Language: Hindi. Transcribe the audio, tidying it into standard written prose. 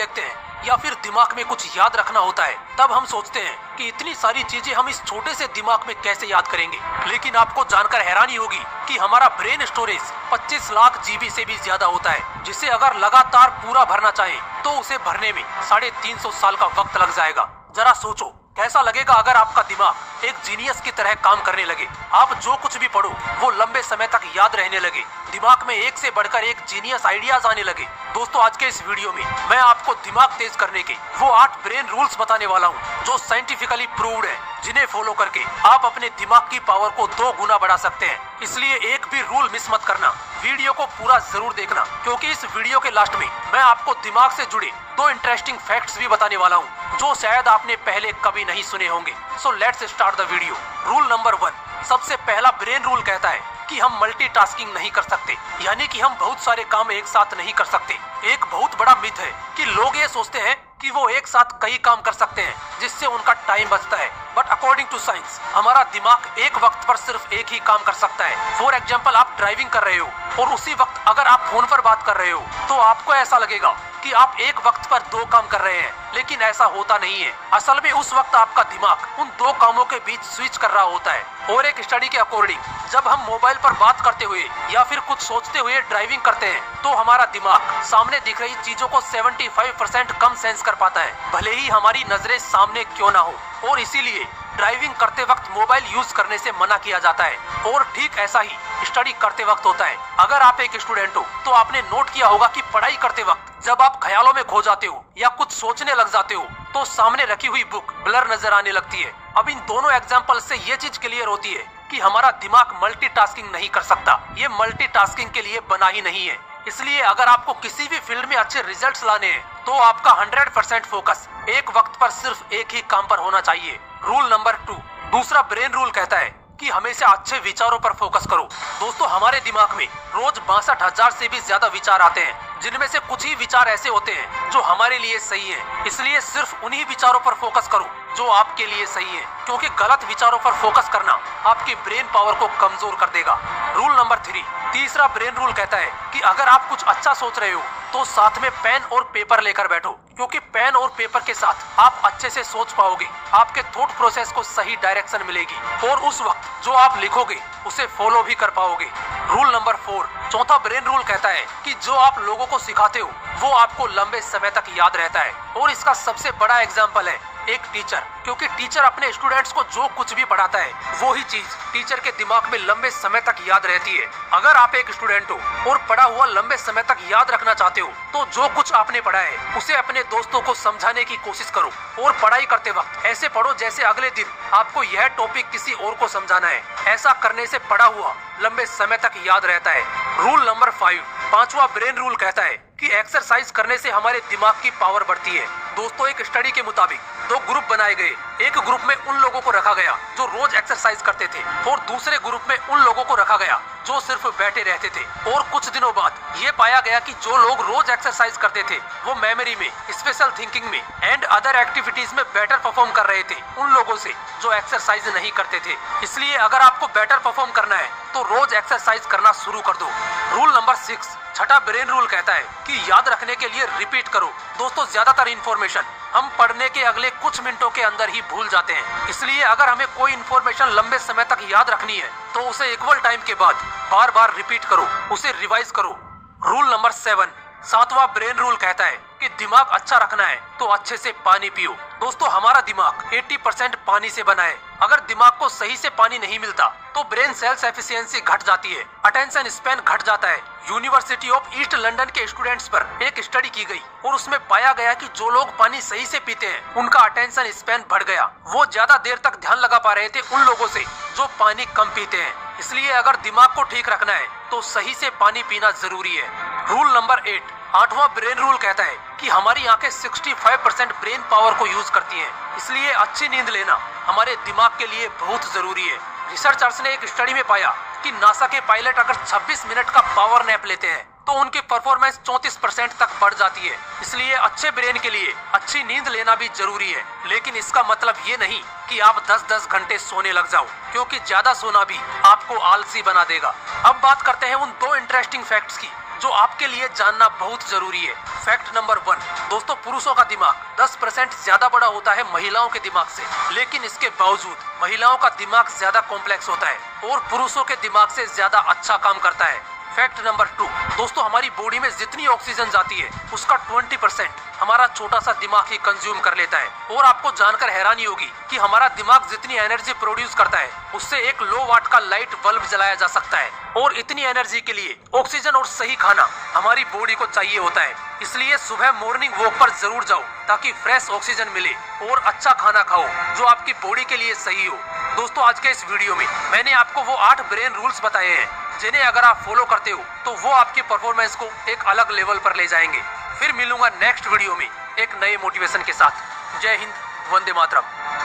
देखते हैं या फिर दिमाग में कुछ याद रखना होता है, तब हम सोचते हैं कि इतनी सारी चीजें हम इस छोटे से दिमाग में कैसे याद करेंगे। लेकिन आपको जानकर हैरानी होगी कि हमारा ब्रेन स्टोरेज 25 लाख जीबी से भी ज्यादा होता है, जिसे अगर लगातार पूरा भरना चाहे तो उसे भरने में 350 साल का वक्त लग जाएगा। जरा सोचो कैसा लगेगा अगर आपका दिमाग एक जीनियस की तरह काम करने लगे। आप जो कुछ भी पढ़ो वो लंबे समय तक याद रहने लगे, दिमाग में एक से बढ़कर एक जीनियस आइडियाज आने लगे। दोस्तों, आज के इस वीडियो में मैं आपको दिमाग तेज करने के वो 8 ब्रेन रूल्स बताने वाला हूँ जो साइंटिफिकली प्रूव्ड है, जिन्हें फॉलो करके आप अपने दिमाग की पावर को 2 गुना बढ़ा सकते हैं। इसलिए एक भी रूल मिस मत करना, वीडियो को पूरा जरूर देखना, क्योंकि इस वीडियो के लास्ट में मैं आपको दिमाग से जुड़े 2 इंटरेस्टिंग फैक्ट्स भी बताने वाला हूँ जो शायद आपने पहले कभी नहीं सुने होंगे। So let's start the video. Rule number 1, सबसे पहला ब्रेन रूल कहता है कि हम मल्टीटास्किंग नहीं कर सकते, यानी कि हम बहुत सारे काम एक साथ नहीं कर सकते। एक बहुत बड़ा मिथ है कि लोग ये सोचते हैं कि वो एक साथ कई काम कर सकते हैं जिससे उनका टाइम बचता है, बट अकॉर्डिंग टू साइंस हमारा दिमाग एक वक्त पर सिर्फ एक ही काम कर सकता है। फॉर एग्जाम्पल, आप ड्राइविंग कर रहे हो और उसी वक्त अगर आप फोन पर बात कर रहे हो तो आपको ऐसा लगेगा कि आप एक वक्त पर 2 काम कर रहे हैं, लेकिन ऐसा होता नहीं है। असल में उस वक्त आपका दिमाग उन 2 कामों के बीच स्विच कर रहा होता है। और एक स्टडी के अकॉर्डिंग जब हम मोबाइल पर बात करते हुए या फिर कुछ सोचते हुए ड्राइविंग करते हैं तो हमारा दिमाग सामने दिख रही चीजों को 75% कम सेंस कर पाता है, भले ही हमारी नजरें सामने क्यों ना हो। और इसीलिए ड्राइविंग करते वक्त मोबाइल यूज करने से मना किया जाता है। और ठीक ऐसा ही स्टडी करते वक्त होता है। अगर आप एक स्टूडेंट हो तो आपने नोट किया होगा कि पढ़ाई करते वक्त जब आप ख्यालों में खो जाते हो या कुछ सोचने लग जाते हो तो सामने रखी हुई बुक ब्लर नजर आने लगती है। अब इन दोनों एग्जाम्पल से ये चीज क्लियर होती है कि हमारा दिमाग मल्टीटास्किंग नहीं कर सकता, ये मल्टीटास्किंग के लिए बना ही नहीं है। इसलिए अगर आपको किसी भी फील्ड में अच्छे रिजल्ट्स लाने हैं तो आपका 100% फोकस एक वक्त पर सिर्फ एक ही काम पर होना चाहिए। रूल नंबर 2, दूसरा ब्रेन रूल कहता है कि हमेशा अच्छे विचारों पर फोकस करो। दोस्तों, हमारे दिमाग में रोज 62,000 से भी ज्यादा विचार आते हैं, जिनमें से कुछ ही विचार ऐसे होते हैं जो हमारे लिए सही है। इसलिए सिर्फ उन्हीं विचारों पर फोकस करो जो आपके लिए सही है, क्योंकि गलत विचारों पर फोकस करना आपकी ब्रेन पावर को कमजोर कर देगा। रूल नंबर 3, तीसरा ब्रेन रूल कहता है कि अगर आप कुछ अच्छा सोच रहे हो तो साथ में पेन और पेपर लेकर बैठो, क्योंकि पेन और पेपर के साथ आप अच्छे से सोच पाओगे, आपके थॉट प्रोसेस को सही डायरेक्शन मिलेगी और उस वक्त जो आप लिखोगे उसे फॉलो भी कर पाओगे। रूल नंबर 4, चौथा ब्रेन रूल कहता है कि जो आप लोगों को सिखाते हो वो आपको लंबे समय तक याद रहता है। और इसका सबसे बड़ा एग्जाम्पल है एक टीचर, क्योंकि टीचर अपने स्टूडेंट्स को जो कुछ भी पढ़ाता है वो ही चीज टीचर के दिमाग में लंबे समय तक याद रहती है। अगर आप एक स्टूडेंट हो और पढ़ा हुआ लंबे समय तक याद रखना चाहते हो तो जो कुछ आपने पढ़ा है उसे अपने दोस्तों को समझाने की कोशिश करो। और पढ़ाई करते वक्त ऐसे पढ़ो जैसे अगले दिन आपको यह टॉपिक किसी और को समझाना है। ऐसा करने से पढ़ा हुआ लंबे समय तक याद रहता है। रूल नंबर 5, पांचवा ब्रेन रूल कहता है कि एक्सरसाइज करने से हमारे दिमाग की पावर बढ़ती है। दोस्तों, एक स्टडी के मुताबिक 2 ग्रुप बनाए गए। एक ग्रुप में उन लोगों को रखा गया जो रोज एक्सरसाइज करते थे और दूसरे ग्रुप में उन लोगों को रखा गया जो सिर्फ बैठे रहते थे। और कुछ दिनों बाद ये पाया गया कि जो लोग रोज एक्सरसाइज करते थे वो मेमोरी में, स्पेशल थिंकिंग में एंड अदर एक्टिविटीज में बेटर परफॉर्म कर रहे थे उन लोगों से जो एक्सरसाइज नहीं करते थे। इसलिए अगर आपको बेटर परफॉर्म करना है तो रोज एक्सरसाइज करना शुरू कर दो। रूल नंबर 6, छठा ब्रेन रूल कहता है कि याद रखने के लिए रिपीट करो। दोस्तों, ज्यादातर इन्फॉर्मेशन हम पढ़ने के अगले कुछ मिनटों के अंदर ही भूल जाते हैं। इसलिए अगर हमें कोई इन्फॉर्मेशन लंबे समय तक याद रखनी है तो उसे इक्वल टाइम के बाद बार बार रिपीट करो, उसे रिवाइज करो। रूल नंबर 7, सातवां ब्रेन रूल कहता है कि दिमाग अच्छा रखना है तो अच्छे से पानी पियो। दोस्तों, हमारा दिमाग 80% पानी से बना है। अगर दिमाग को सही से पानी नहीं मिलता तो ब्रेन सेल्स एफिशिएंसी घट जाती है, अटेंशन स्पैन घट जाता है। यूनिवर्सिटी ऑफ ईस्ट लंदन के स्टूडेंट्स पर एक स्टडी की गई और उसमें पाया गया कि जो लोग पानी सही से पीते हैं उनका अटेंशन स्पैन बढ़ गया। वो ज्यादा देर तक ध्यान लगा पा रहे थे उन लोगों से जो पानी कम पीते हैं। इसलिए अगर दिमाग को ठीक रखना है तो सही से पानी पीना जरूरी है। रूल नंबर 8, आठवां ब्रेन रूल कहता है कि हमारी आंखें 65% ब्रेन पावर को यूज करती हैं। इसलिए अच्छी नींद लेना हमारे दिमाग के लिए बहुत जरूरी है। रिसर्चर्स ने एक स्टडी में पाया कि नासा के पायलट अगर 26 मिनट का पावर नैप लेते हैं तो उनकी परफॉर्मेंस 34% तक बढ़ जाती है। इसलिए अच्छे ब्रेन के लिए अच्छी नींद लेना भी जरूरी है, लेकिन इसका मतलब ये नहीं कि आप 10-10 घंटे सोने लग जाओ, क्योंकि ज्यादा सोना भी आपको आलसी बना देगा। अब बात करते हैं उन 2 इंटरेस्टिंग फैक्ट्स की जो आपके लिए जानना बहुत जरूरी है। फैक्ट नंबर 1, दोस्तों पुरुषों का दिमाग 10% ज्यादा बड़ा होता है महिलाओं के दिमाग से, लेकिन इसके बावजूद महिलाओं का दिमाग ज्यादा कॉम्प्लेक्स होता है और पुरुषों के दिमाग से ज्यादा अच्छा काम करता है। फैक्ट नंबर 2, दोस्तों हमारी बॉडी में जितनी ऑक्सीजन जाती है उसका 20% हमारा छोटा सा दिमाग ही कंज्यूम कर लेता है। और आपको जानकर हैरानी होगी कि हमारा दिमाग जितनी एनर्जी प्रोड्यूस करता है उससे एक लो वाट का लाइट बल्ब जलाया जा सकता है। और इतनी एनर्जी के लिए ऑक्सीजन और सही खाना हमारी बॉडी को चाहिए होता है। इसलिए सुबह मॉर्निंग वॉक पर जरूर जाओ ताकि फ्रेश ऑक्सीजन मिले और अच्छा खाना खाओ जो आपकी बॉडी के लिए सही हो। दोस्तों आज के इस वीडियो में मैंने आपको वो 8 ब्रेन रूल्स बताए हैं जिन्हें अगर आप फॉलो करते हो तो वो आपकी परफॉर्मेंस को एक अलग लेवल पर ले जाएंगे। फिर मिलूंगा नेक्स्ट वीडियो में एक नए मोटिवेशन के साथ। जय हिंद, वंदे मातरम।